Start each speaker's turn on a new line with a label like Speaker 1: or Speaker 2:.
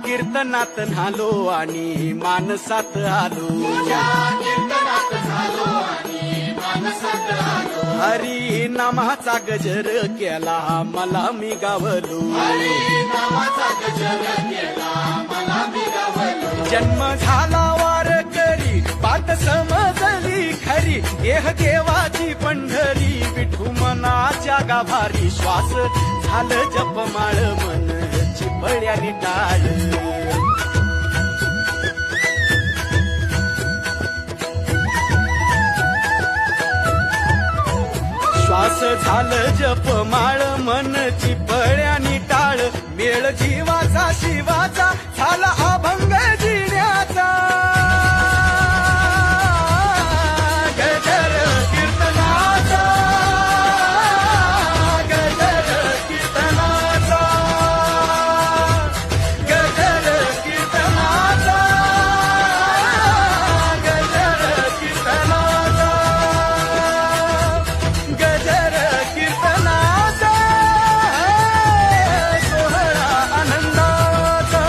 Speaker 1: कीर्तनात न्हालो आणि मानसात आलो. हरी नामाचा गजर केला मला मी गावलो. जन्म झाला वार करी बात समजली खरी. देह देवाची पंढरी विठू मनाच्या गाभारी. श्वास झालं जपमाळ मन चिपळ्यानी टाळ. श्वास झालं जपमाळ मन चिपळ्यानी टाळ. मेळ जीवाचा शिवाचा झाला अभंग